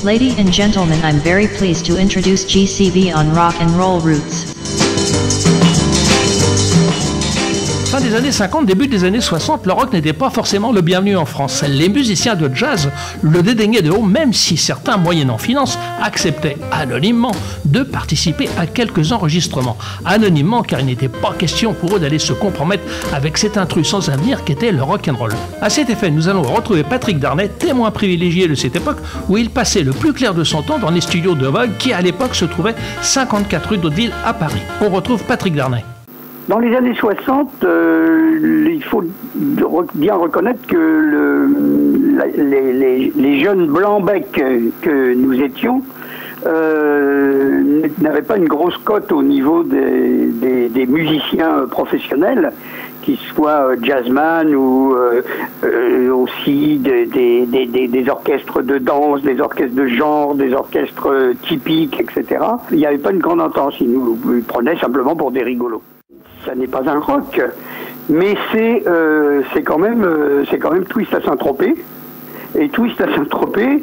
Ladies and gentlemen, I'm very pleased to introduce GCV on Rock and Roll Roots. Fin des années 50, début des années 60, le rock n'était pas forcément le bienvenu en France. Les musiciens de jazz le dédaignaient de haut, même si certains, moyennant finance, acceptaient anonymement de participer à quelques enregistrements. Anonymement, car il n'était pas question pour eux d'aller se compromettre avec cet intrus sans avenir qu'était le rock'n'roll. À cet effet, nous allons retrouver Patrick Darnay, témoin privilégié de cette époque où il passait le plus clair de son temps dans les studios de Vogue qui à l'époque se trouvaient 54 rue d'Hauteville à Paris. On retrouve Patrick Darnay. Dans les années 60, il faut bien reconnaître que les jeunes blancs-becs que nous étions n'avaient pas une grosse cote au niveau des musiciens professionnels, qu'ils soient jazzman ou aussi des orchestres de danse, des orchestres de genre, des orchestres typiques, etc. Il n'y avait pas une grande entente, ils nous prenaient simplement pour des rigolos. Ça n'est pas un rock, mais c'est quand même Twist à Saint-Tropez. Et Twist à Saint-Tropez,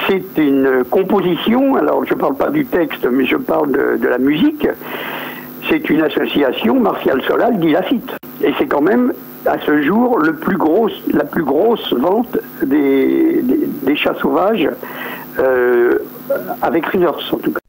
c'est une composition, alors je ne parle pas du texte, mais je parle de la musique. C'est une association Martial Solal, Guy Lafitte. Et c'est quand même, à ce jour, la plus grosse vente des chats sauvages avec Rivers, en tout cas.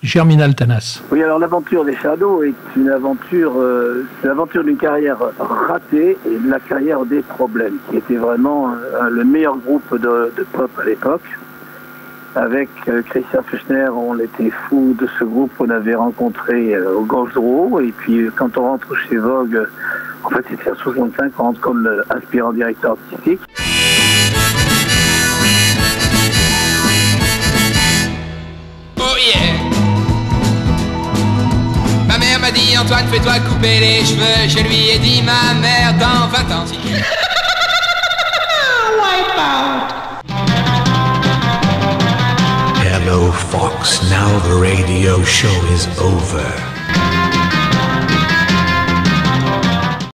Germinal Tanas. Oui, alors l'aventure des Shadows est une aventure, c'est l'aventure d'une carrière ratée et de la carrière des problèmes, qui était vraiment le meilleur groupe de pop à l'époque. Avec Christian Fechner, on était fou de ce groupe qu'on avait rencontré au Goldsboro, et puis quand on rentre chez Vogue, en fait c'était en 65, on rentre comme aspirant directeur artistique. Oh yeah! Ma mère m'a dit Antoine, fais-toi couper les cheveux. Je lui ai dit ma mère dans 20 ans. Wipe out. Hello, Fox. Now the radio show is over.